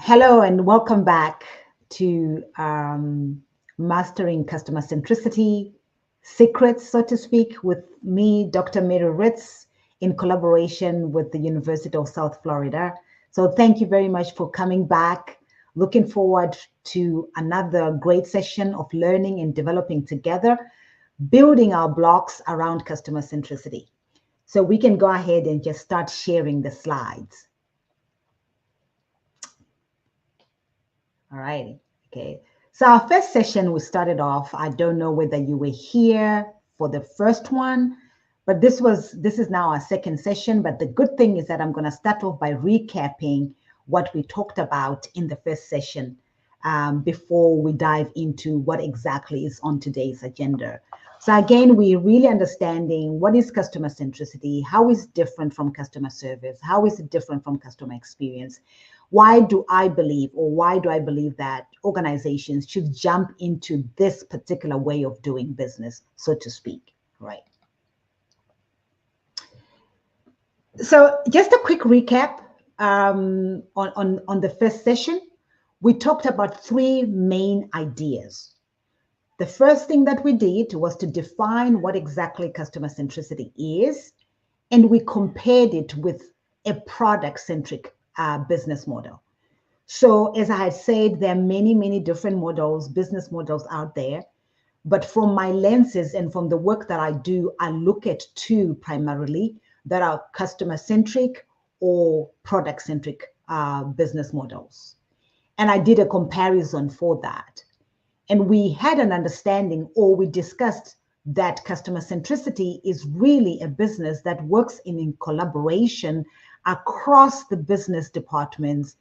Hello and welcome back to Mastering Customer Centricity Secrets, so to speak, with me, Dr. Mary Ritz, in collaboration with the University of South Florida. So thank you very much for coming back. Looking forward to another great session of learning and developing together, building our blocks around customer centricity. So we can go ahead and just start sharing the slides. All right. Okay. So our first session, we started off, I don't know whether you were here for the first one, but this is now our second session. But the good thing is that I'm going to start off by recapping what we talked about in the first session before we dive into what exactly is on today's agenda. So again, we're really understanding what is customer centricity, how is it different from customer service, how is it different from customer experience. Why do I believe that organizations should jump into this particular way of doing business, so to speak, right? So just a quick recap on the first session. We talked about three main ideas. The first thing that we did was to define what exactly customer centricity is, and we compared it with a product-centric business model. So as I had said, there are many different models, business models out there. But from my lenses and from the work that I do, I look at two primarily that are customer-centric or product-centric business models. And I did a comparison for that. And we had an understanding, or we discussed, that customer centricity is really a business that works in collaboration across the business departments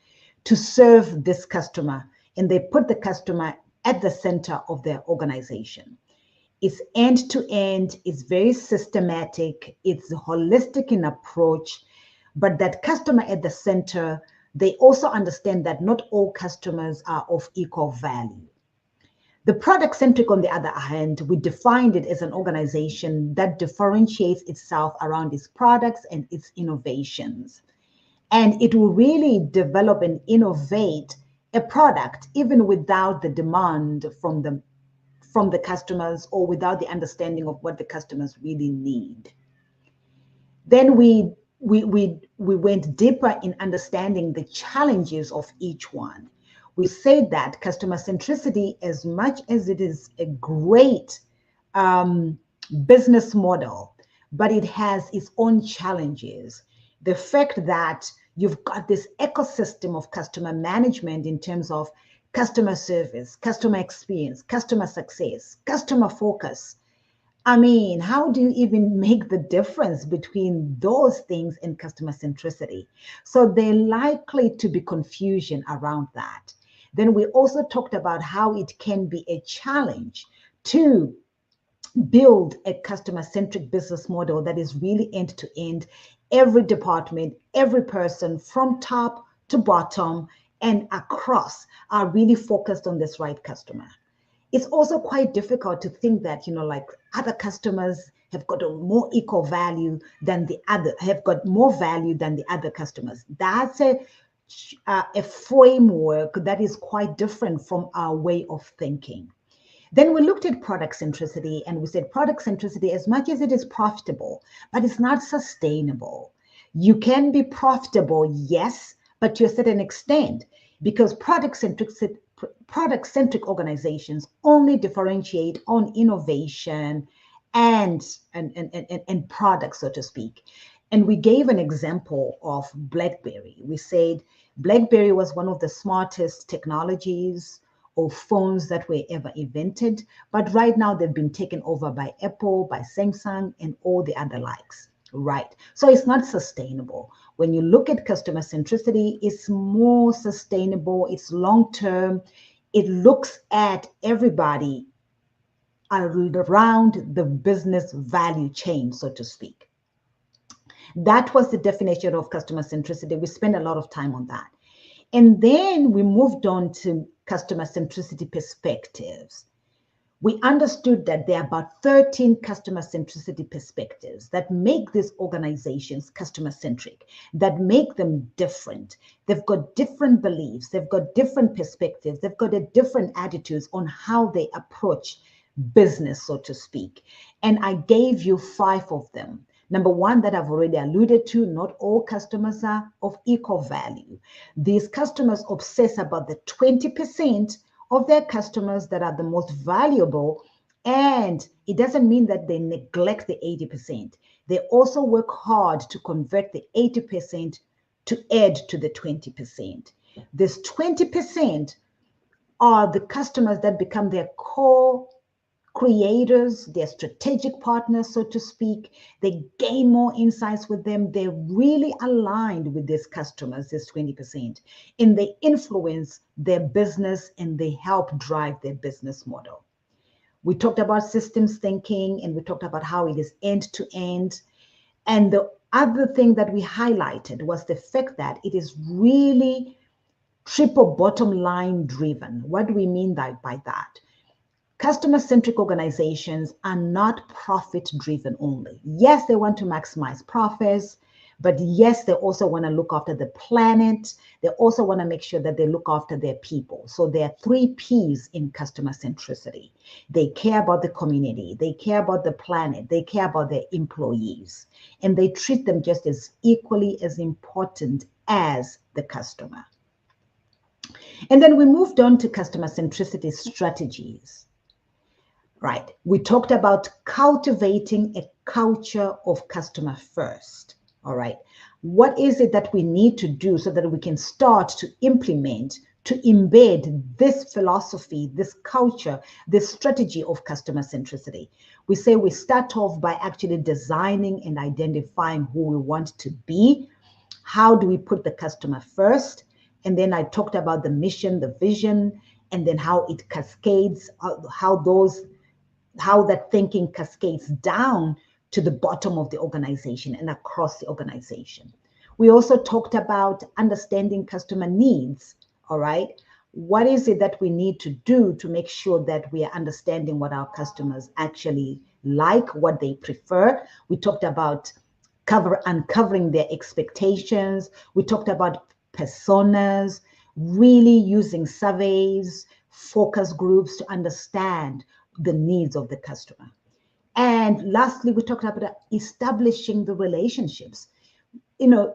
to serve this customer, and they put the customer at the center of their organization. It's end to end, it's very systematic, it's holistic in approach, but that customer at the center, they also understand that not all customers are of equal value. The product-centric, on the other hand, we defined it as an organization that differentiates itself around its products and its innovations. And it will really develop and innovate a product even without the demand from the customers, or without the understanding of what the customers really need. Then we went deeper in understanding the challenges of each one. We said that customer centricity, as much as it is a great business model, but it has its own challenges. The fact that you've got this ecosystem of customer management in terms of customer service, customer experience, customer success, customer focus. I mean, how do you even make the difference between those things and customer centricity? So there's likely to be confusion around that. Then we also talked about how it can be a challenge to build a customer-centric business model that is really end-to-end. Every department, every person from top to bottom and across are really focused on this right customer. It's also quite difficult to think that, like other customers have got a more equal value than the other, have got more value than the other customers. That's a framework that is quite different from our way of thinking. Then we looked at product centricity, and we said product centricity, as much as it is profitable, but it's not sustainable. You can be profitable, yes, but to a certain extent, because product-centric organizations only differentiate on innovation and products, so to speak. And we gave an example of BlackBerry. We said BlackBerry was one of the smartest technologies or phones that were ever invented, but right now they've been taken over by Apple, by Samsung, and all the other likes, right? So it's not sustainable. When you look at customer centricity, it's more sustainable, it's long-term, it looks at everybody around the business value chain, so to speak. That was the definition of customer centricity. We spent a lot of time on that. And then we moved on to customer centricity perspectives. We understood that there are about 13 customer centricity perspectives that make these organizations customer centric, that make them different. They've got different beliefs, they've got different perspectives, they've got a different attitudes on how they approach business, so to speak. And I gave you 5 of them. Number one, that I've already alluded to, not all customers are of equal value. These customers obsess about the 20% of their customers that are the most valuable. And it doesn't mean that they neglect the 80%. They also work hard to convert the 80% to add to the 20%. This 20% are the customers that become their core creators, their strategic partners, so to speak. They gain more insights with them. They're really aligned with these customers, this 20%, and they influence their business and they help drive their business model. We talked about systems thinking and we talked about how it is end to end. And the other thing that we highlighted was the fact that it is really triple bottom line driven. What do we mean by that? Customer-centric organizations are not profit-driven only. Yes, they want to maximize profits, but yes, they also want to look after the planet. They also want to make sure that they look after their people. So there are 3 P's in customer centricity. They care about the community, they care about the planet, they care about their employees, and they treat them just as equally as important as the customer. And then we moved on to customer centricity strategies. Right. We talked about cultivating a culture of customer first. All right. What is it that we need to do so that we can start to implement, to embed this philosophy, this culture, this strategy of customer centricity? We say we start off by actually designing and identifying who we want to be. How do we put the customer first? And then I talked about the mission, the vision, and then how it cascades, how that thinking cascades down to the bottom of the organization and across the organization. We also talked about understanding customer needs, all right? What is it that we need to do to make sure that we are understanding what our customers actually like, what they prefer? We talked about uncovering their expectations. We talked about personas, really using surveys, focus groups to understand the needs of the customer. And lastly, we talked about establishing the relationships,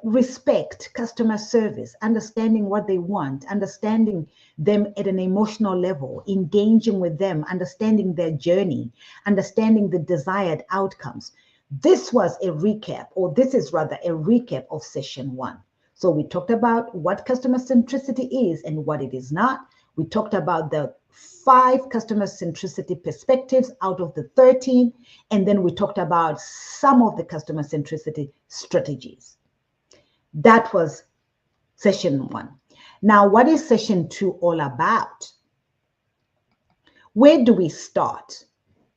respect, customer service, understanding what they want, understanding them at an emotional level, engaging with them, understanding their journey, understanding the desired outcomes. This was a recap, or this is rather a recap of session 1. So we talked about what customer centricity is and what it is not. We talked about the 5 customer centricity perspectives out of the 13, and then we talked about some of the customer centricity strategies. That was session 1. Now, what is session 2 all about? Where do we start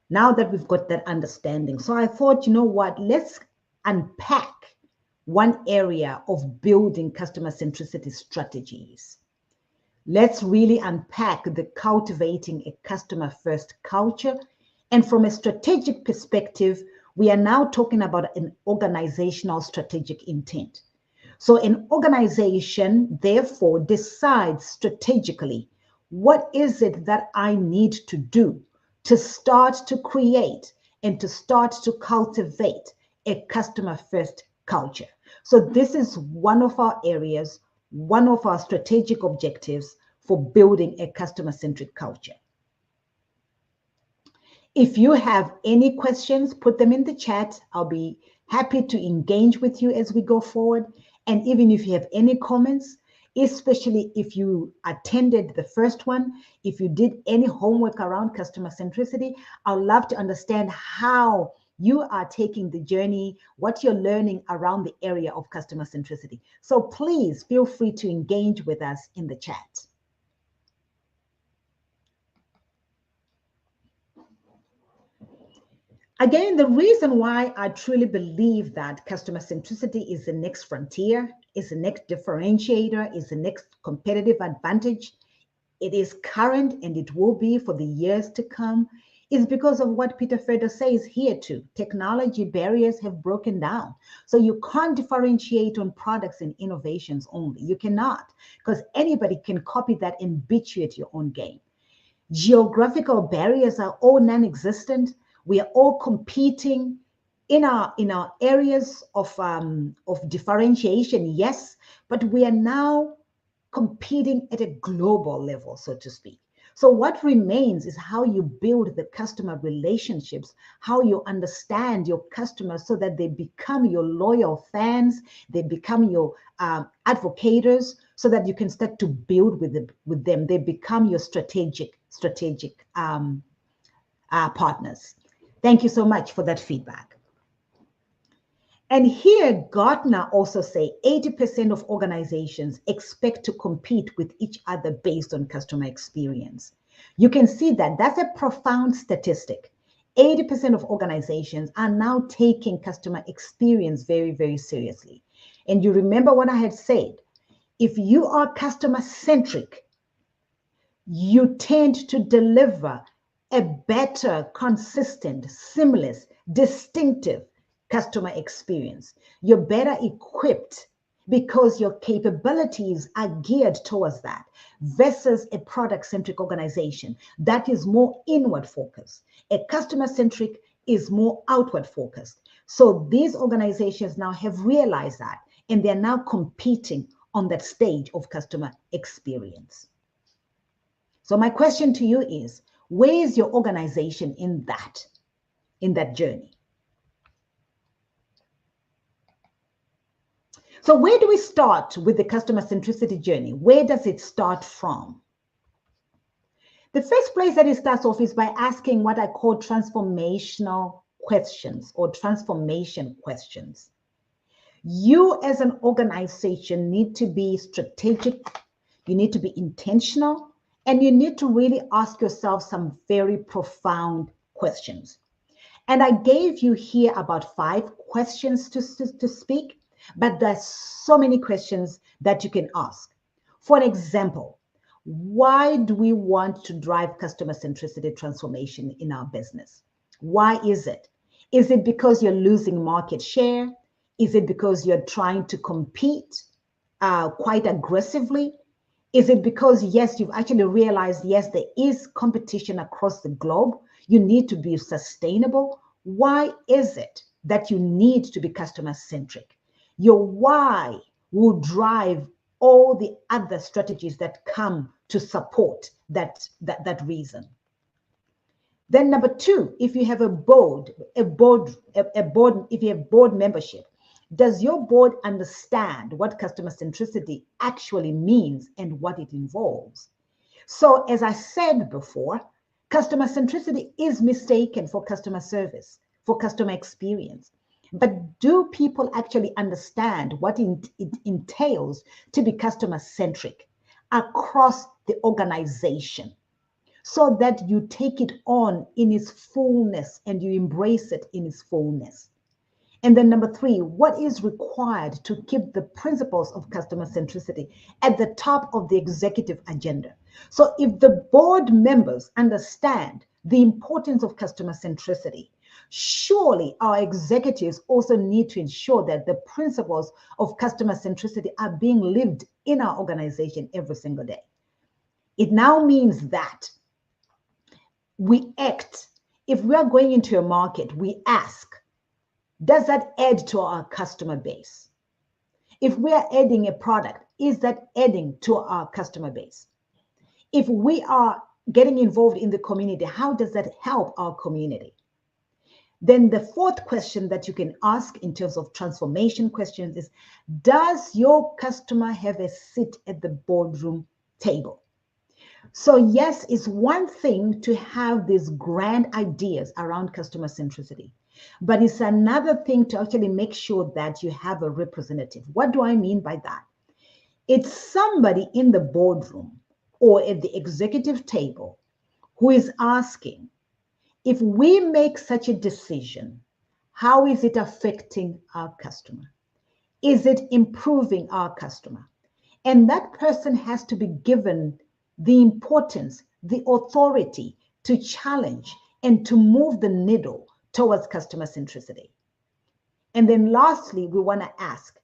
now that we've got that understanding? So I thought, you know what, let's unpack one area of building customer centricity strategies. Let's really unpack the cultivating a customer first culture. And from a strategic perspective, we are now talking about an organizational strategic intent. So an organization, therefore, decides strategically, what is it that I need to do to start to create and to start to cultivate a customer first culture? So this is one of our areas, one of our strategic objectives for building a customer-centric culture. If you have any questions, put them in the chat. I'll be happy to engage with you as we go forward. And even if you have any comments, especially if you attended the first one, if you did any homework around customer centricity, I'd love to understand how you are taking the journey, what you're learning around the area of customer centricity. So please feel free to engage with us in the chat. Again, the reason why I truly believe that customer centricity is the next frontier, is the next differentiator, is the next competitive advantage. It is current and it will be for the years to come, Is because of what Peter Feder says here too. Technology barriers have broken down. So you can't differentiate on products and innovations only. You cannot, because anybody can copy that and beat you at your own game. Geographical barriers are all non-existent. We are all competing in our areas of differentiation, yes, but we are now competing at a global level, so to speak. So what remains is how you build the customer relationships, how you understand your customers so that they become your loyal fans, they become your advocates, so that you can start to build with them. They become your strategic partners. Thank you so much for that feedback. And here, Gartner also say 80% of organizations expect to compete with each other based on customer experience. You can see that that's a profound statistic. 80% of organizations are now taking customer experience very, very seriously. And you remember what I had said, if you are customer centric, you tend to deliver a better, consistent, seamless, distinctive customer experience. You're better equipped because your capabilities are geared towards that versus a product-centric organization that is more inward focused. A customer-centric is more outward focused. So these organizations now have realized that, and they're now competing on that stage of customer experience. So my question to you is, where is your organization in that journey? So where do we start with the customer centricity journey? Where does it start from? The first place that it starts off is by asking what I call transformational questions or transformation questions. You as an organization need to be strategic, you need to be intentional, and you need to really ask yourself some very profound questions. And I gave you here about 5 questions to speak, but there's so many questions that you can ask. For example, why do we want to drive customer centricity transformation in our business? Why is it? Is it because you're losing market share? Is it because you're trying to compete quite aggressively? Is it because, yes, you've actually realized, yes, there is competition across the globe. You need to be sustainable. Why is it that you need to be customer centric? Your why will drive all the other strategies that come to support that reason. Then number 2, if you have if you have board membership, does your board understand what customer centricity actually means and what it involves? So as I said before, customer centricity is mistaken for customer service, for customer experience. But do people actually understand what it entails to be customer centric across the organization, so that you take it on in its fullness and you embrace it in its fullness? And then number 3, what is required to keep the principles of customer centricity at the top of the executive agenda? So if the board members understand the importance of customer centricity, surely our executives also need to ensure that the principles of customer centricity are being lived in our organization every single day. It now means that we act. If we are going into a market, we ask, does that add to our customer base? If we are adding a product, is that adding to our customer base? If we are getting involved in the community, how does that help our community? Then the 4th question that you can ask in terms of transformation questions is, does your customer have a seat at the boardroom table? So yes, it's one thing to have these grand ideas around customer centricity, but it's another thing to actually make sure that you have a representative. What do I mean by that? It's somebody in the boardroom or at the executive table who is asking, if we make such a decision, how is it affecting our customer? Is it improving our customer? And that person has to be given the importance, the authority to challenge and to move the needle towards customer centricity. And then lastly, we want to ask,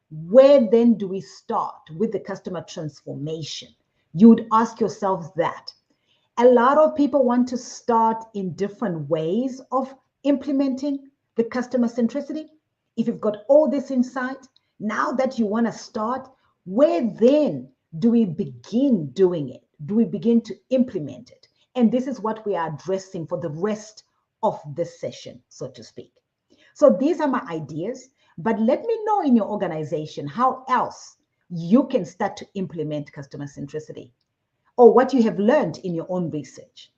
where then do we start with the customer transformation? You would ask yourselves that. A lot of people want to start in different ways of implementing the customer centricity. If you've got all this insight, now that you want to start, where then do we begin doing it? Do we begin to implement it? And this is what we are addressing for the rest of this session, so to speak. So these are my ideas, but let me know in your organization how else you can start to implement customer centricity or what you have learned in your own research.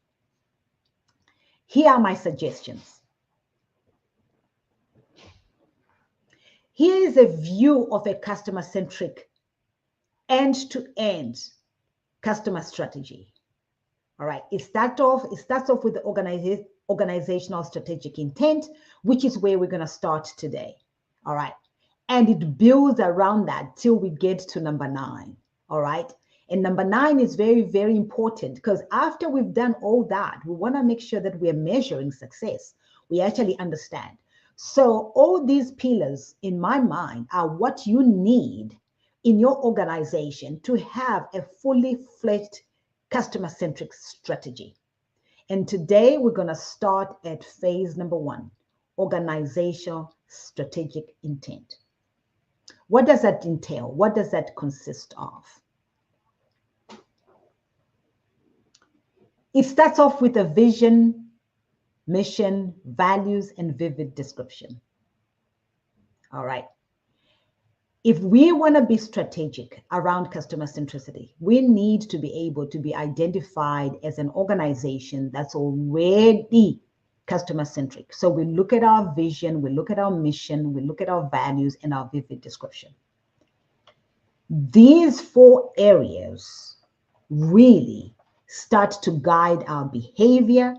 Here are my suggestions. Here is a view of a customer-centric end-to-end customer strategy. All right, it starts off with the organizational strategic intent, which is where we're going to start today. All right, and it builds around that till we get to number 9. All right, and number 9 is very, very important because after we've done all that, we want to make sure that we are measuring success. We actually understand. So all these pillars in my mind are what you need in your organization to have a fully fledged customer-centric strategy. And today we're going to start at phase number 1, organizational strategic intent. What does that entail? What does that consist of? It starts off with a vision, mission, values, and vivid description. All right. If we want to be strategic around customer centricity, we need to be able to be identified as an organization that's already customer centric. So we look at our vision, we look at our mission, we look at our values and our vivid description. These 4 areas really start to guide our behavior.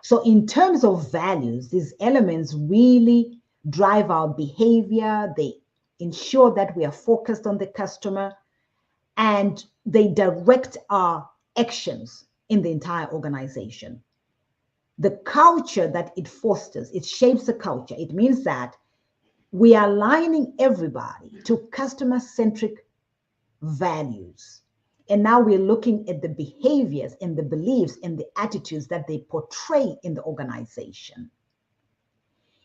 So in terms of values, these elements really drive our behavior. They ensure that we are focused on the customer, and they direct our actions in the entire organization. The culture that it fosters, it shapes the culture. It means that we are aligning everybody to customer-centric values. And now we're looking at the behaviors and the beliefs and the attitudes that they portray in the organization.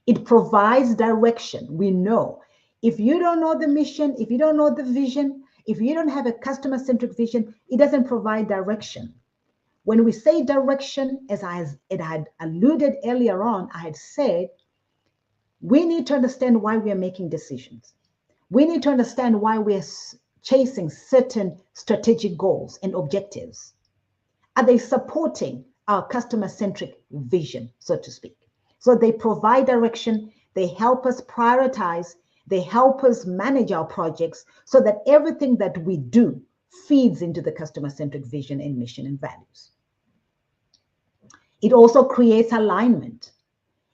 It provides direction. We know if you don't know the mission, if you don't know the vision, if you don't have a customer-centric vision, it doesn't provide direction. When we say direction, as it had alluded earlier on, I had said, we need to understand why we are making decisions. We need to understand why we're chasing certain strategic goals and objectives. Are they supporting our customer-centric vision, so to speak? So they provide direction, they help us prioritize, they help us manage our projects so that everything that we do feeds into the customer-centric vision and mission and values. It also creates alignment.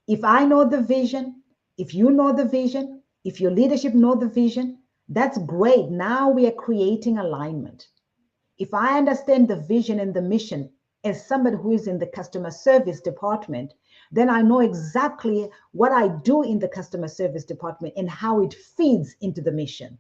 If I know the vision, if you know the vision, if your leadership know the vision, that's great. Now we are creating alignment. If I understand the vision and the mission as somebody who is in the customer service department, then I know exactly what I do in the customer service department and how it feeds into the mission.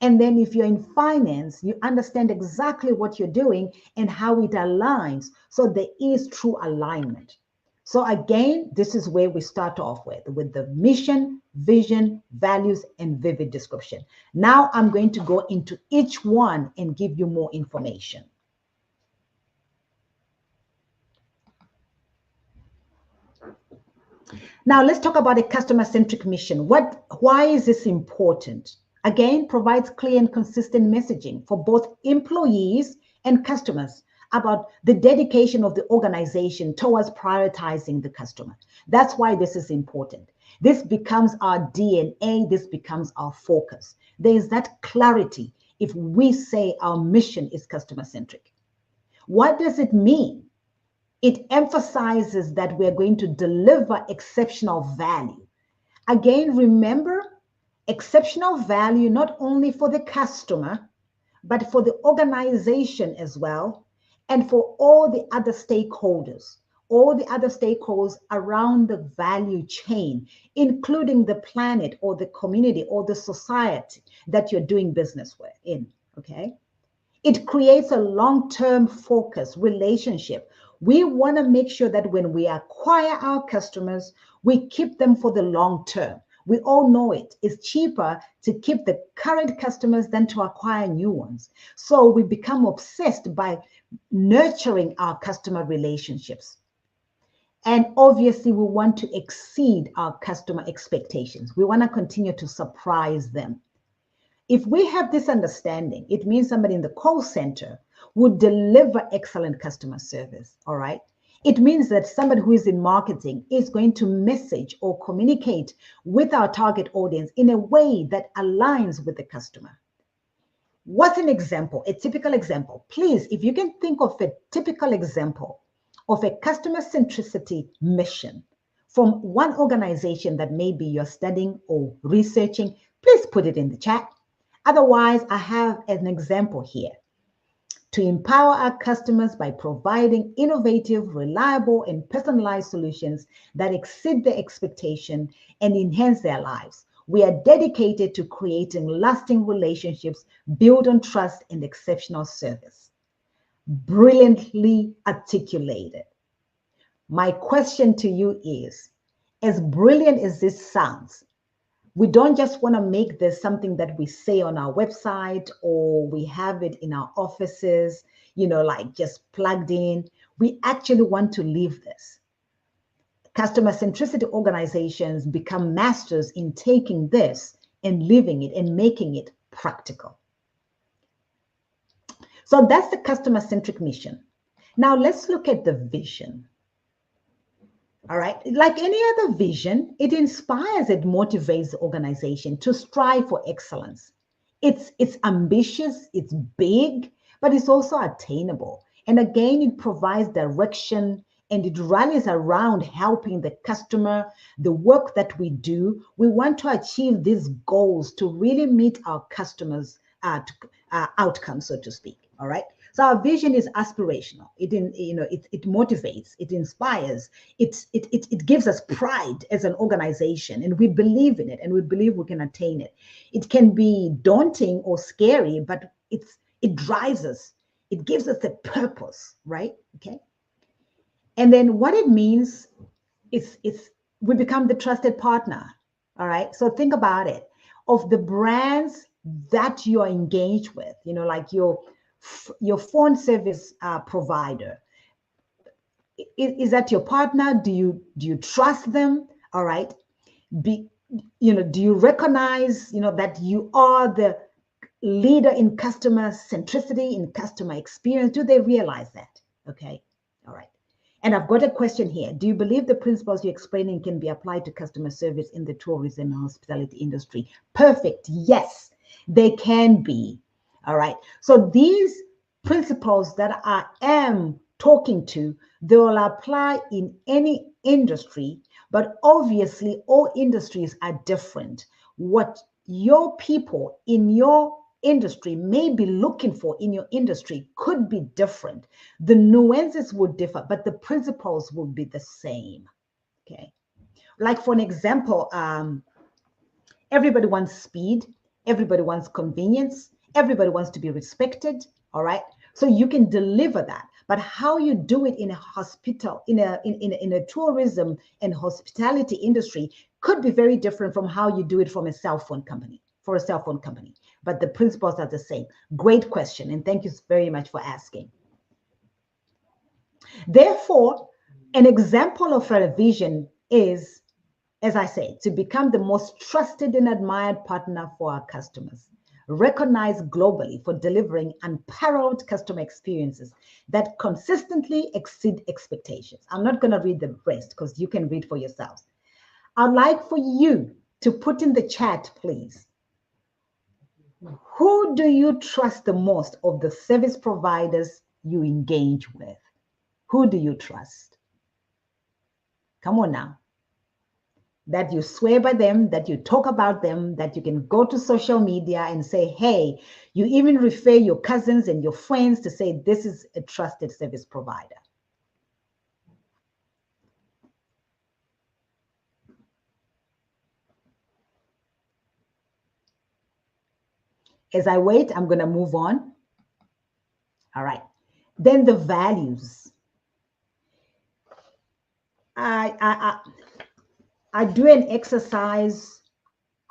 And then if you're in finance, you understand exactly what you're doing and how it aligns. So there is true alignment. So again, this is where we start off with the mission, vision, values, and vivid description. Now I'm going to go into each one and give you more information. Now let's talk about a customer-centric mission. Why is this important? Again, provides clear and consistent messaging for both employees and customers about the dedication of the organization towards prioritizing the customer. That's why this is important. This becomes our DNA. This becomes our focus. There is that clarity if we say our mission is customer-centric. What does it mean? It emphasizes that we're going to deliver exceptional value. Again, remember, exceptional value not only for the customer, but for the organization as well, and for all the other stakeholders. all the other stakeholders around the value chain, including the planet or the community or the society that you're doing business with in, okay? It creates a long-term focus relationship. We want to make sure that when we acquire our customers, we keep them for the long term. We all know it. It's cheaper to keep the current customers than to acquire new ones. So we become obsessed by nurturing our customer relationships. And obviously, we want to exceed our customer expectations. We want to continue to surprise them. If we have this understanding, it means somebody in the call center would deliver excellent customer service, all right? It means that somebody who is in marketing is going to message or communicate with our target audience in a way that aligns with the customer. What's an example, a typical example? Please, if you can think of a typical example of a customer centricity mission from one organization that maybe you're studying or researching, please put it in the chat. Otherwise, I have an example here. To empower our customers by providing innovative, reliable, and personalized solutions that exceed their expectation and enhance their lives. We are dedicated to creating lasting relationships built on trust and exceptional service. Brilliantly articulated. My question to you is, as brilliant as this sounds, we don't just want to make this something that we say on our website or we have it in our offices, you know, like just plugged in. We actually want to live this. Customer centricity organizations become masters in taking this and living it and making it practical. So that's the customer centric mission. Now let's look at the vision. All right, like any other vision, it inspires, it motivates the organization to strive for excellence. It's ambitious, it's big, but it's also attainable. And again, it provides direction and it rallies around helping the customer, the work that we do. We want to achieve these goals to really meet our customers' outcomes, so to speak. All right. So our vision is aspirational. It motivates, it inspires, it gives us pride as an organization, and we believe in it, and we believe we can attain it. It can be daunting or scary, but it drives us. It gives us a purpose, right? Okay. And then what it means is we become the trusted partner. All right. So think about it. Of the brands that you are engaged with, you know, like your phone service provider, is that your partner? Do you trust them? All right. Do you recognize, that you are the leader in customer centricity, in customer experience? Do they realize that? Okay. All right. And I've got a question here. Do you believe the principles you're explaining can be applied to customer service in the tourism and hospitality industry? Perfect. Yes, they can be. All right. So these principles that I am talking to, they will apply in any industry, but obviously all industries are different. What your people in your industry may be looking for in your industry could be different. The nuances would differ, but the principles will be the same. Okay. Like for an example, everybody wants speed, everybody wants convenience, everybody wants to be respected. All right. So you can deliver that, but how you do it in a hospital, in a tourism and hospitality industry could be very different from how you do it from a cell phone company, for a cell phone company. But the principles are the same. Great question, and thank you very much for asking. Therefore, an example of a vision is, as I said, to become the most trusted and admired partner for our customers, recognized globally for delivering unparalleled customer experiences that consistently exceed expectations. I'm not going to read the rest because you can read for yourselves. I'd like for you to put in the chat, please. Who do you trust the most of the service providers you engage with? Who do you trust? Come on now. That you swear by them, that you talk about them, that you can go to social media and say, hey, you even refer your cousins and your friends to say, this is a trusted service provider. As I wait, I'm going to move on. All right. Then the values. I do an exercise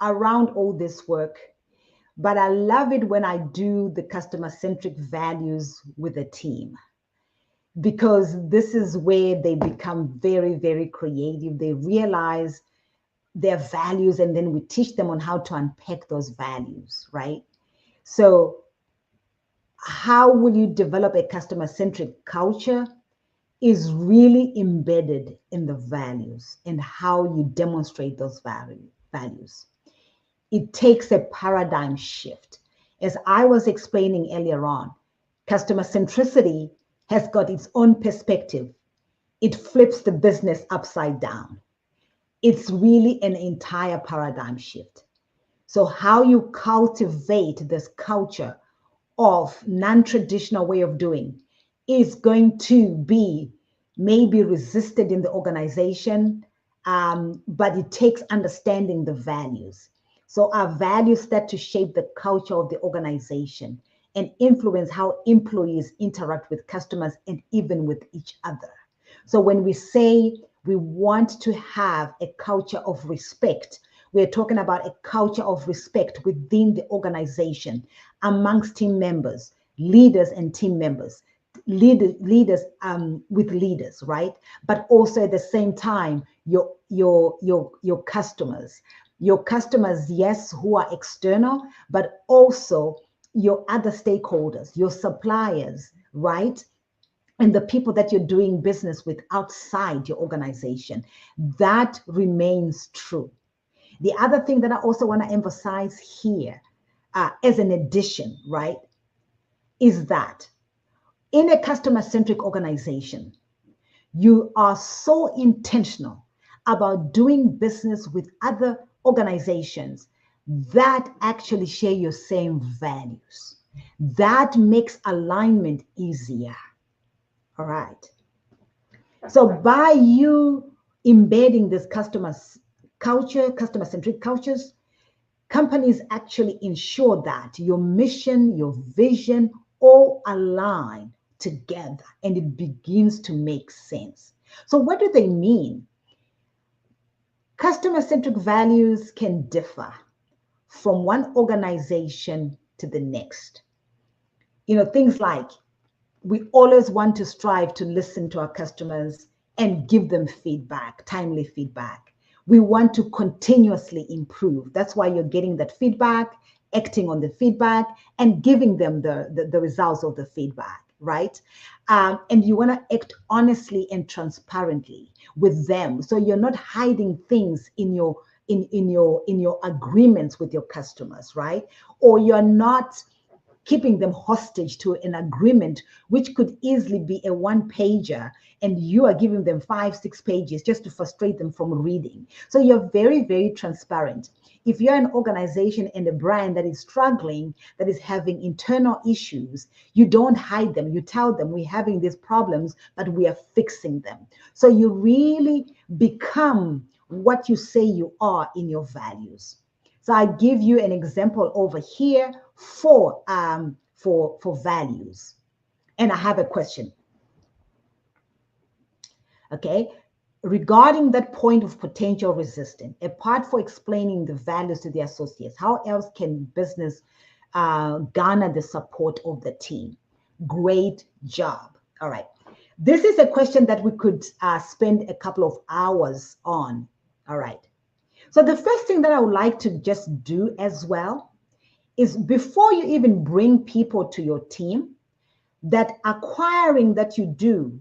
around all this work, but I love it when I do the customer-centric values with a team, because this is where they become very, very creative. They realize their values, and then we teach them on how to unpack those values, right? So how will you develop a customer-centric culture is really embedded in the values and how you demonstrate those values. It takes a paradigm shift. As I was explaining earlier on, customer centricity has got its own perspective. It flips the business upside down. It's really an entire paradigm shift. So how you cultivate this culture of non-traditional way of doing is going to be maybe resisted in the organization, but it takes understanding the values. So our values start to shape the culture of the organization and influence how employees interact with customers and even with each other. So when we say we want to have a culture of respect, we're talking about a culture of respect within the organization, amongst team members, leaders and team members, leaders with leaders, right? But also at the same time, your customers. Your customers, yes, who are external, but also your other stakeholders, your suppliers, right? And the people that you're doing business with outside your organization. That remains true. The other thing that I also want to emphasize here, as an addition, right, is that in a customer-centric organization, you are so intentional about doing business with other organizations that actually share your same values. That makes alignment easier. All right. So by you embedding this customer-centric cultures, companies actually ensure that your mission, your vision all align together and it begins to make sense. So what do they mean? Customer-centric values can differ from one organization to the next. Things like we always want to strive to listen to our customers and give them feedback, timely feedback. We want to continuously improve. That's why you're getting that feedback, acting on the feedback, and giving them the results of the feedback, right? And you want to act honestly and transparently with them. So you're not hiding things in your agreements with your customers, right? Or you're not keeping them hostage to an agreement, which could easily be a one-pager, and you are giving them 5-6 pages just to frustrate them from reading. So you're very, very transparent. If you're an organization and a brand that is struggling, that is having internal issues, you don't hide them. You tell them we're having these problems, but we are fixing them. So you really become what you say you are in your values. So I give you an example over here for values. And I have a question. Okay. Regarding that point of potential resistance, apart from explaining the values to the associates, how else can business garner the support of the team? Great job. All right. This is a question that we could spend a couple of hours on. All right. So the first thing that I would like to just do as well is, before you even bring people to your team, that acquiring that you do,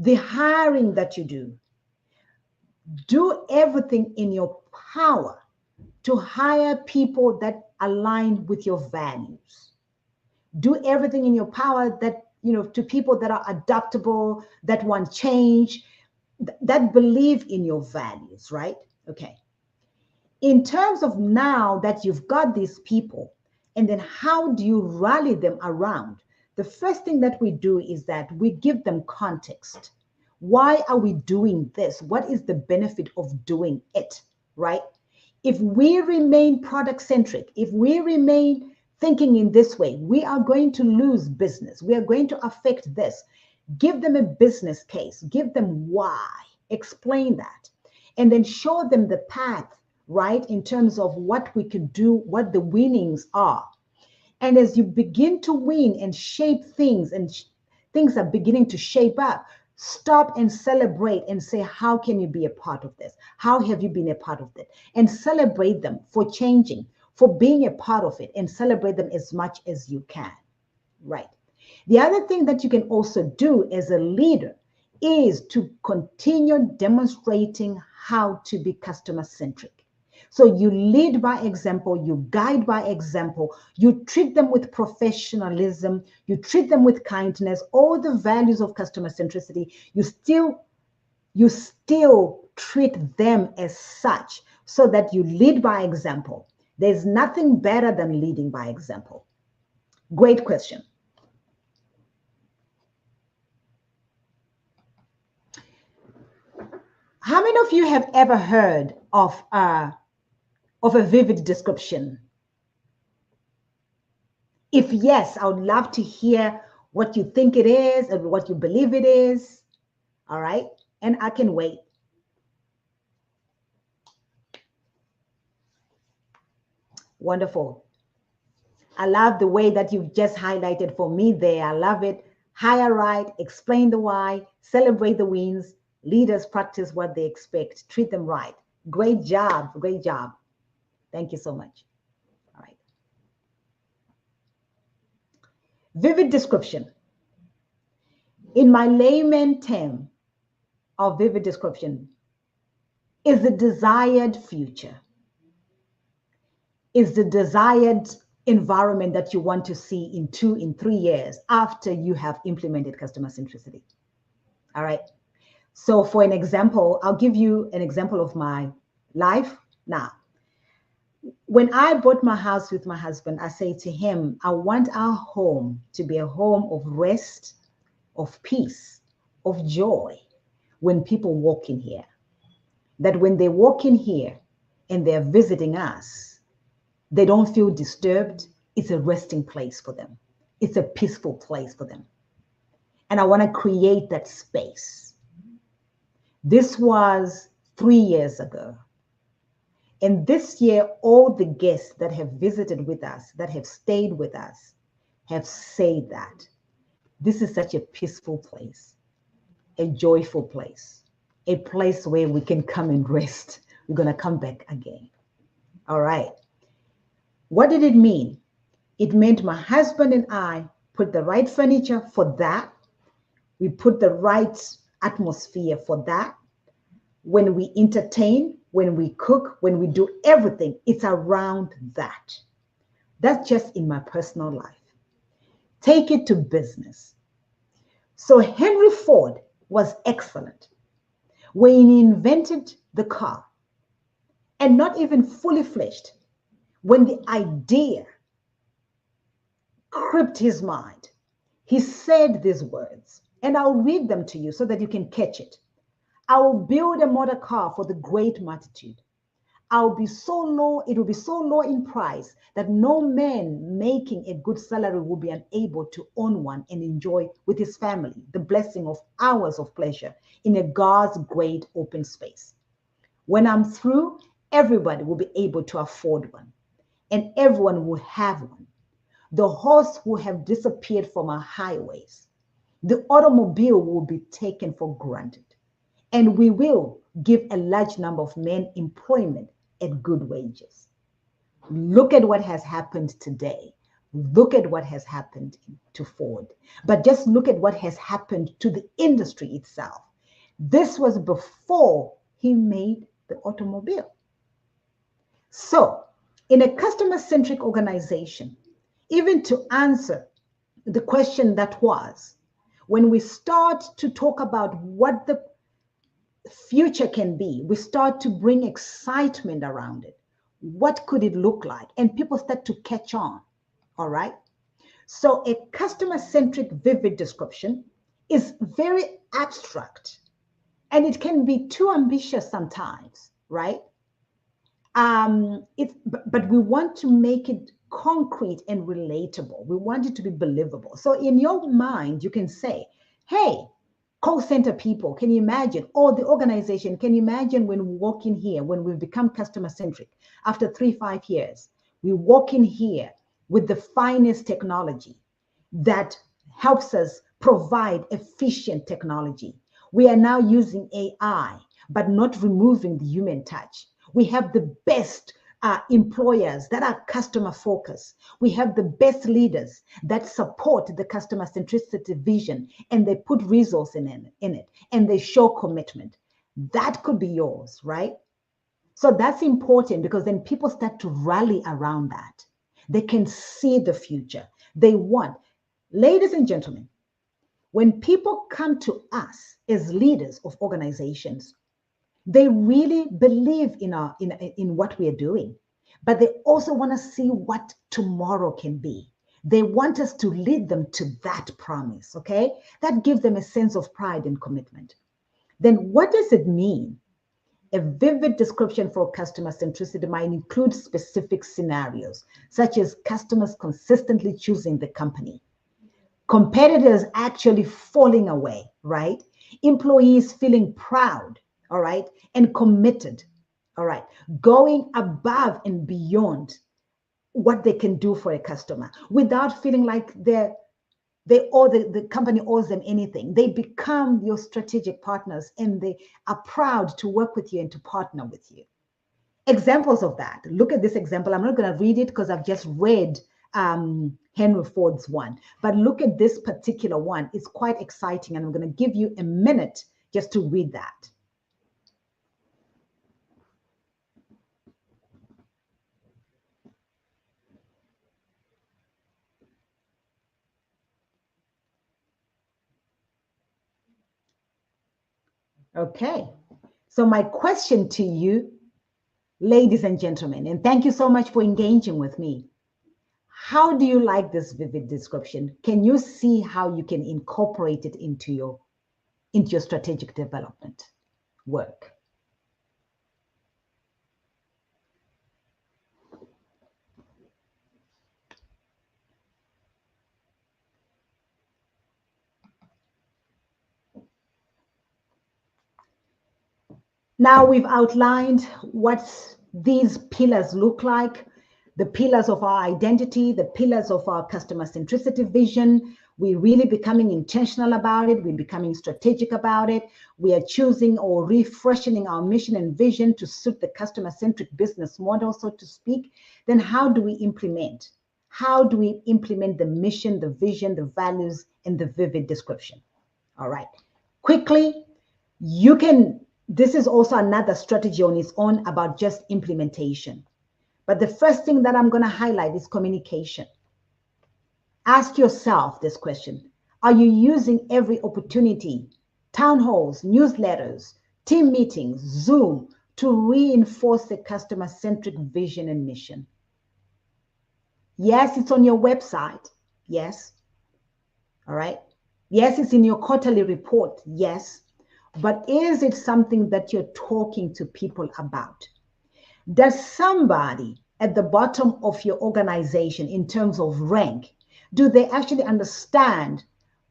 the hiring that you do everything in your power to hire people that align with your values. Do everything in your power that, to people that are adaptable, that want change, that believe in your values, right? Okay. In terms of now that you've got these people, and then how do you rally them around? The first thing that we do is that we give them context. Why are we doing this? What is the benefit of doing it, right? If we remain product centric, if we remain thinking in this way. We are going to lose business. We are going to affect this. Give them a business case. Give them why. Explain that. And then show them the path, right, in terms of what we can do, what the winnings are. And as you begin to win and shape things, and things are beginning to shape up, stop and celebrate and say, how can you be a part of this? How have you been a part of it? And celebrate them for changing, for being a part of it, and celebrate them as much as you can, right? The other thing that you can also do as a leader is to continue demonstrating how to be customer centric. So you lead by example, you guide by example, you treat them with professionalism, you treat them with kindness, all the values of customer centricity. You still treat them as such, so that you lead by example. There's nothing better than leading by example. Great question. How many of you have ever heard of a vivid description? If yes, I would love to hear what you think it is and what you believe it is. All right. And I can wait. Wonderful. I love the way that you've just highlighted for me there. I love it. Hire right, explain the why, celebrate the wins. Leaders practice what they expect. Treat them right. Great job. Great job. Thank you so much. All right. Vivid description. In my layman term of vivid description, is the desired future, is the desired environment that you want to see in 2, in 3 years after you have implemented customer centricity. All right. So for an example, I'll give you an example of my life now. When I bought my house with my husband, I say to him, I want our home to be a home of rest, of peace, of joy when people walk in here. That when they walk in here and they're visiting us, they don't feel disturbed. It's a resting place for them. It's a peaceful place for them. And I want to create that space. This was 3 years ago. And this year, all the guests that have visited with us, that have stayed with us, have said that this is such a peaceful place, a joyful place, a place where we can come and rest. We're going to come back again. All right. What did it mean? It meant my husband and I put the right furniture for that. We put the right atmosphere for that. When we entertain, when we cook, when we do everything, it's around that. That's just in my personal life. Take it to business. So Henry Ford was excellent when he invented the car, and not even fully fledged. When the idea gripped his mind, he said these words, and I'll read them to you so that you can catch it. I will build a motor car for the great multitude. It will be so low in price that no man making a good salary will be unable to own one and enjoy with his family the blessing of hours of pleasure in a God's great open space. When I'm through, everybody will be able to afford one, and everyone will have one. The horse will have disappeared from our highways. The automobile will be taken for granted. And we will give a large number of men employment at good wages. Look at what has happened today. Look at what has happened to Ford. But just look at what has happened to the industry itself. This was before he made the automobile. So, in a customer-centric organization, even to answer the question that was, when we start to talk about what the future can be, we start to bring excitement around it. What could it look like? And people start to catch on. All right. So a customer-centric vivid description is very abstract, and it can be too ambitious sometimes, right? But we want to make it concrete and relatable. We want it to be believable. So in your mind, you can say, hey, call center people, can you imagine? Or the organization, can you imagine when we walk in here, when we become customer centric after 3-5 years, we walk in here with the finest technology that helps us provide efficient technology. We are now using AI, but not removing the human touch. We have the best employers that are customer focused. We have the best leaders that support the customer centricity vision, and they put resource in it and they show commitment. That could be yours, right? So that's important because then people start to rally around that. They can see the future. They want, ladies and gentlemen, when people come to us as leaders of organizations, they really believe in what we are doing, but they also want to see what tomorrow can be. They want us to lead them to that promise, okay? That gives them a sense of pride and commitment. Then what does it mean? A vivid description for customer centricity might include specific scenarios, such as customers consistently choosing the company, competitors actually falling away, right? Employees feeling proud, all right, and committed, all right, going above and beyond what they can do for a customer without feeling like they owe the company owes them anything. They become your strategic partners and they are proud to work with you and to partner with you. Examples of that. Look at this example. I'm not going to read it because I've just read Henry Ford's one, but look at this particular one. It's quite exciting, and I'm going to give you a minute just to read that. Okay, so my question to you, ladies and gentlemen, and thank you so much for engaging with me. How do you like this vivid description? Can you see how you can incorporate it into your strategic development work? Now we've outlined what these pillars look like, the pillars of our identity, the pillars of our customer centricity vision. We're really becoming intentional about it. We're becoming strategic about it. We are choosing or refreshing our mission and vision to suit the customer-centric business model, so to speak. Then how do we implement? How do we implement the mission, the vision, the values, and the vivid description? All right. Quickly, this is also another strategy on its own about just implementation. But the first thing that I'm going to highlight is communication. Ask yourself this question. Are you using every opportunity, town halls, newsletters, team meetings, Zoom, to reinforce the customer-centric vision and mission? Yes, it's on your website. Yes. All right. Yes, it's in your quarterly report. Yes. But is it something that you're talking to people about? Does somebody at the bottom of your organization, in terms of rank, do they actually understand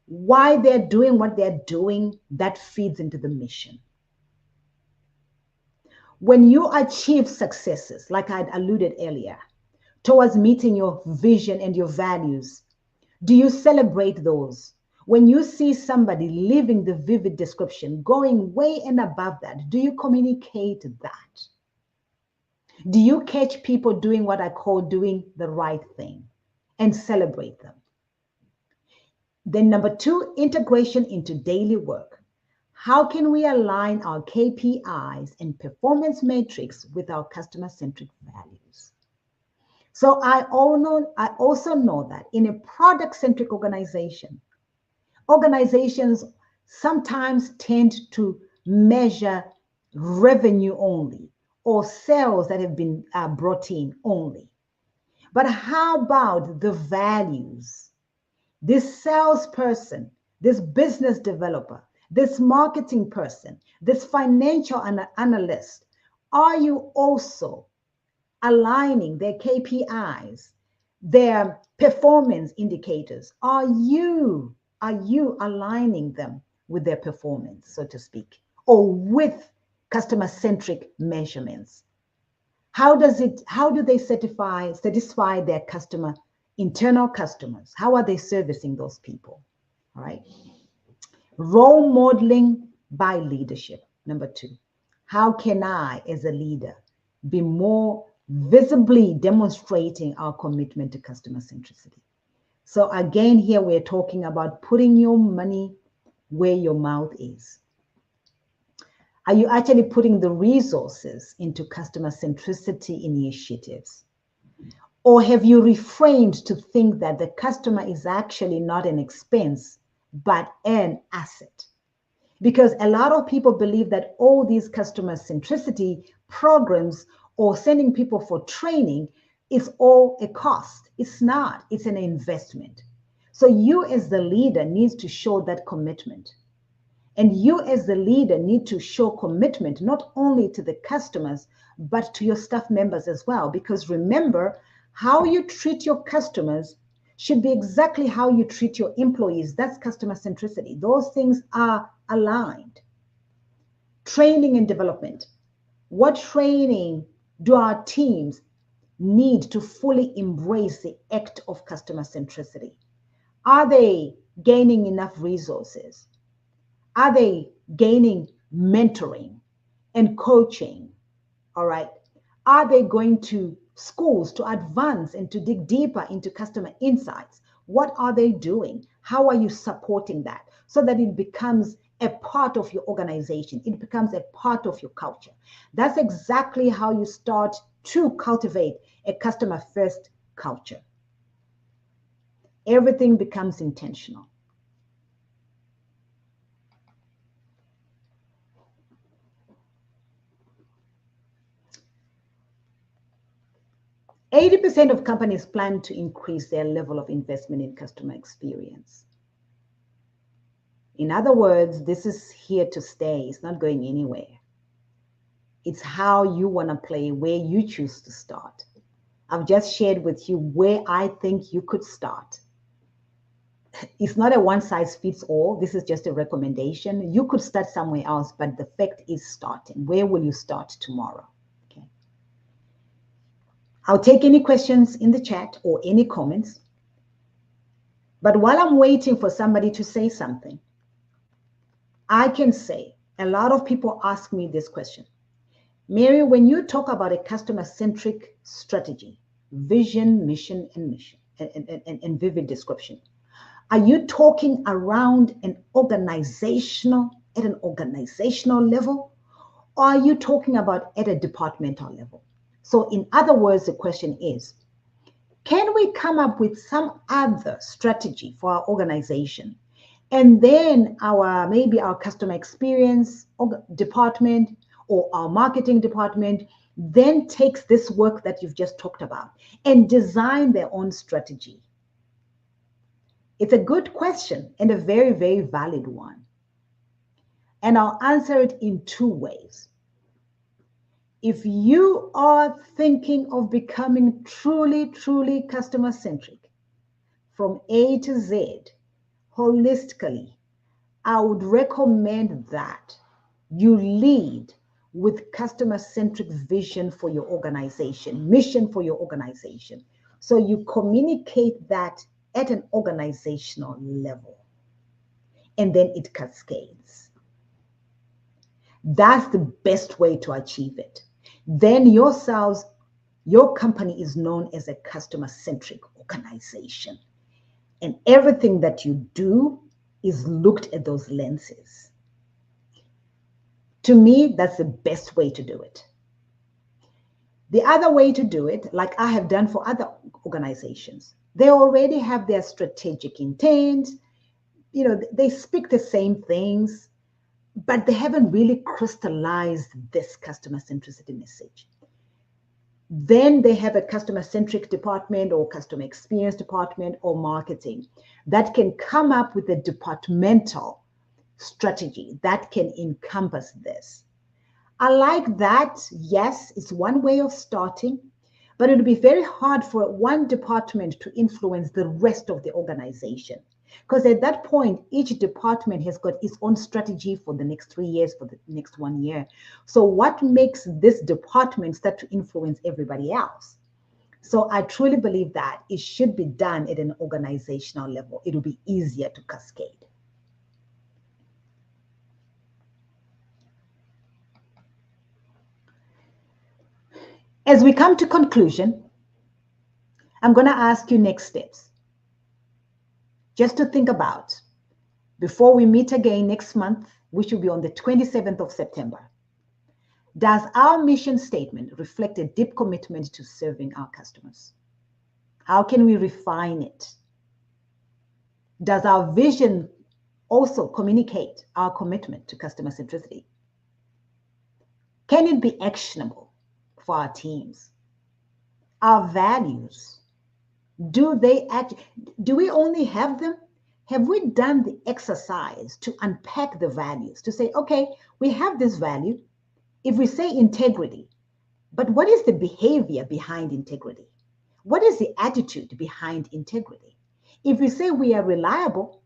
why they're doing what they're doing that feeds into the mission? When you achieve successes, like I alluded earlier, towards meeting your vision and your values, do you celebrate those? When you see somebody living the vivid description, going way and above that, do you communicate that? Do you catch people doing what I call doing the right thing and celebrate them? Then number 2, integration into daily work. How can we align our KPIs and performance metrics with our customer-centric values? So I also know that in a product-centric organization, organizations sometimes tend to measure revenue only or sales that have been brought in only. But how about the values? This salesperson, this business developer, this marketing person, this financial analyst, are you also aligning their KPIs their performance indicators. Are you aligning them with their performance, so to speak, or with customer-centric measurements? How do they satisfy their internal customers? How are they servicing those people? All right. Role modeling by leadership. Number 2, how can I, as a leader, be more visibly demonstrating our commitment to customer centricity? So again, here we're talking about putting your money where your mouth is. Are you actually putting the resources into customer centricity initiatives? Or have you refrained to think that the customer is actually not an expense, but an asset? Because a lot of people believe that all these customer centricity programs or sending people for training is all a cost. It's not, it's an investment. So you as the leader needs to show that commitment. And you as the leader need to show commitment not only to the customers, but to your staff members as well. Because remember, how you treat your customers should be exactly how you treat your employees. That's customer centricity. Those things are aligned. Training and development. What training do our teams need to fully embrace the act of customer centricity? Are they gaining enough resources? Are they gaining mentoring and coaching? All right. Are they going to schools to advance and to dig deeper into customer insights? What are they doing? How are you supporting that so that it becomes a part of your organization? It becomes a part of your culture. That's exactly how you start to cultivate a customer first culture. Everything becomes intentional. 80% of companies plan to increase their level of investment in customer experience. In other words, this is here to stay. It's not going anywhere. It's how you want to play, where you choose to start. I've just shared with you where I think you could start. It's not a one size fits all. This is just a recommendation. You could start somewhere else, but the fact is starting. Where will you start tomorrow? I'll take any questions in the chat or any comments. But while I'm waiting for somebody to say something, I can say a lot of people ask me this question. Mary, when you talk about a customer-centric strategy, vision, mission, and vivid description, are you talking around at an organizational level, or are you talking about at a departmental level? So in other words, the question is, can we come up with some other strategy for our organization? And then maybe our customer experience department or our marketing department then takes this work that you've just talked about and design their own strategy. It's a good question and a very, very valid one. And I'll answer it in 2 ways. If you are thinking of becoming truly, truly customer-centric from A to Z, holistically, I would recommend that you lead with customer-centric vision for your organization, mission for your organization. So you communicate that at an organizational level, and then it cascades. That's the best way to achieve it. Then your company is known as a customer-centric organization. And everything that you do is looked at those lenses. To me, that's the best way to do it. The other way to do it, like I have done for other organizations, they already have their strategic intent. They speak the same things, but they haven't really crystallized this customer centricity message. Then they have a customer centric department or customer experience department or marketing that can come up with a departmental strategy that can encompass this. I like that. Yes, it's one way of starting, But it would be very hard for one department to influence the rest of the organization. Because at that point, each department has got its own strategy for the next 3 years, for the next 1 year. So what makes this department start to influence everybody else? So I truly believe that it should be done at an organizational level. It will be easier to cascade. As we come to conclusion, I'm going to ask you next steps. Just to think about before we meet again next month, which will be on the 27th of September. Does our mission statement reflect a deep commitment to serving our customers? How can we refine it? Does our vision also communicate our commitment to customer centricity? Can it be actionable for our teams? Our values, do we only have them? Have we done the exercise to unpack the values, to say, okay, we have this value. If we say integrity, but what is the behavior behind integrity? What is the attitude behind integrity? If we say we are reliable,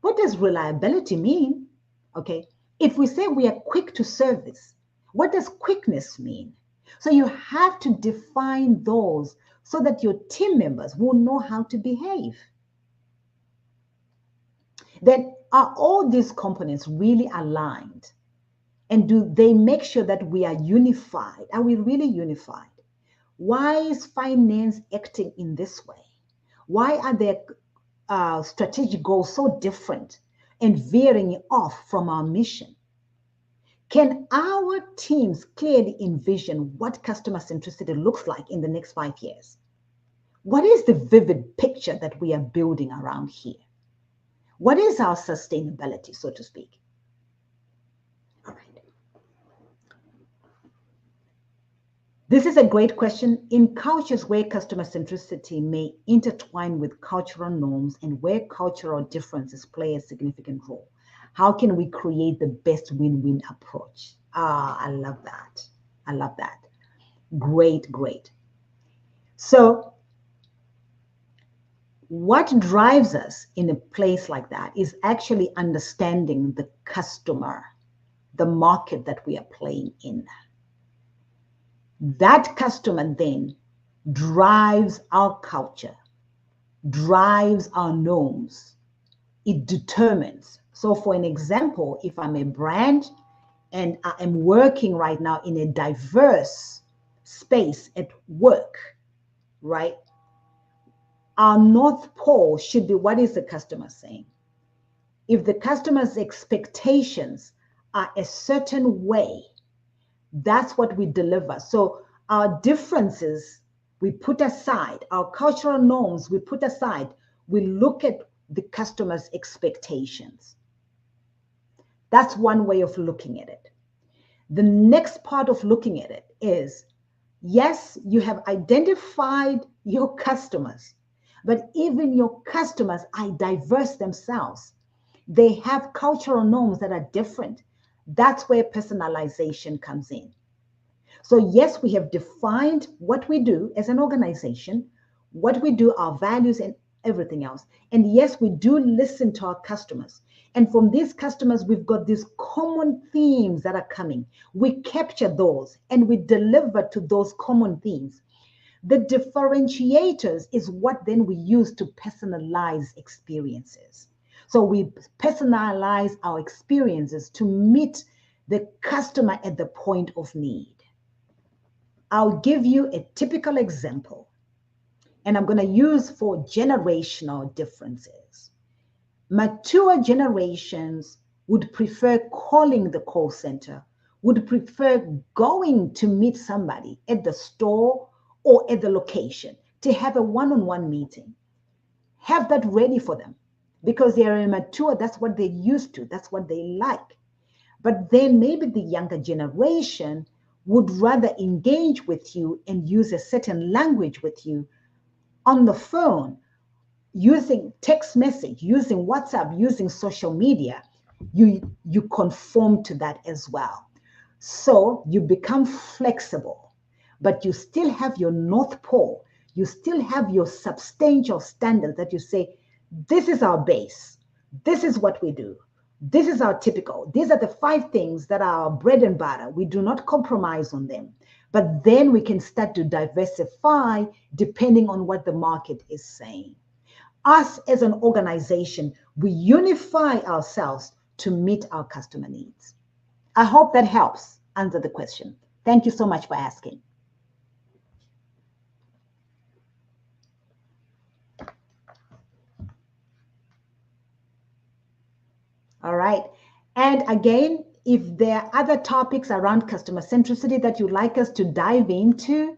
what does reliability mean? Okay. If we say we are quick to service, what does quickness mean? So you have to define those so that your team members will know how to behave. Then are all these components really aligned? And do they make sure that we are unified? Are we really unified? Why is finance acting in this way? Why are their strategic goals so different and veering off from our mission? Can our teams clearly envision what customer centricity looks like in the next 5 years? What is the vivid picture that we are building around here? What is our sustainability, so to speak? All right. This is a great question. In cultures where customer centricity may intertwine with cultural norms and where cultural differences play a significant role, how can we create the best win-win approach? I love that. I love that. Great, great. So what drives us in a place like that is actually understanding the customer, the market that we are playing in. That customer then drives our culture, drives our norms. It determines. So for an example, if I'm a brand and I am working right now in a diverse space at work, right? Our North Pole should be, what is the customer saying? If the customer's expectations are a certain way, that's what we deliver. So our differences, we put aside, our cultural norms, we put aside, we look at the customer's expectations. That's one way of looking at it. The next part of looking at it is, yes, you have identified your customers, but even your customers are diverse themselves. They have cultural norms that are different. That's where personalization comes in. So yes, we have defined what we do as an organization, what we do, our values and everything else. And yes, we do listen to our customers. And from these customers, we've got these common themes that are coming. We capture those and we deliver to those common themes. The differentiators is what then we use to personalize experiences. So we personalize our experiences to meet the customer at the point of need. I'll give you a typical example, and I'm going to use for generational differences. Mature generations would prefer calling the call center, would prefer going to meet somebody at the store or at the location to have a one-on-one meeting. Have that ready for them because they are immature. That's what they're used to. That's what they like. But then maybe the younger generation would rather engage with you and use a certain language with you on the phone, using text message, using WhatsApp, using social media. You conform to that as well. So you become flexible. but you still have your North Pole. You still have your substantial standards that you say, this is our base. This is what we do. This is our typical. These are the 5 things that are our bread and butter. We do not compromise on them. But then we can start to diversify depending on what the market is saying. Us as an organization, we unify ourselves to meet our customer needs. I hope that helps answer the question. Thank you so much for asking. All right. And again, if there are other topics around customer centricity that you'd like us to dive into,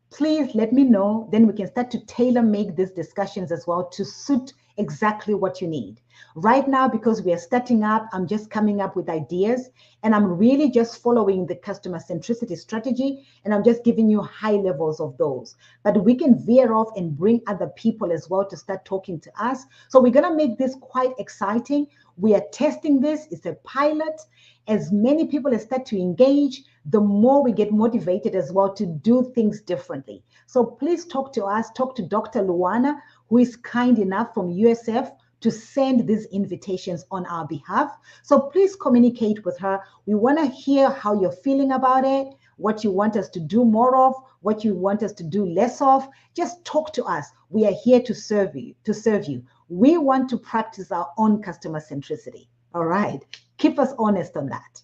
please let me know. Then we can start to tailor make these discussions as well to suit exactly what you need. Right now, because we are starting up, I'm just coming up with ideas and I'm really just following the customer centricity strategy and I'm just giving you high levels of those. But we can veer off and bring other people as well to start talking to us. So we're going to make this quite exciting. We are testing this. It's a pilot. As many people as start to engage, the more we get motivated as well to do things differently. So please talk to us, talk to Dr. Luana, who is kind enough from USF to send these invitations on our behalf. So please communicate with her. We want to hear how you're feeling about it, what you want us to do more of, what you want us to do less of. Just talk to us. We are here to serve you. We want to practice our own customer centricity. All right. Keep us honest on that.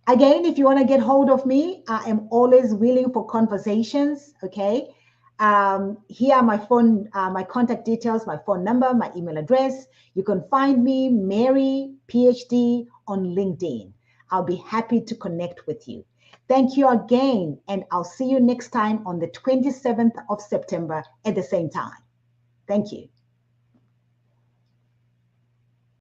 Again, if you want to get hold of me, I am always willing for conversations. Okay. Here are my phone, my contact details, my phone number, my email address. You can find me, Mary, PhD, on LinkedIn. I'll be happy to connect with you. Thank you again, and I'll see you next time on the 27th of September at the same time. Thank you.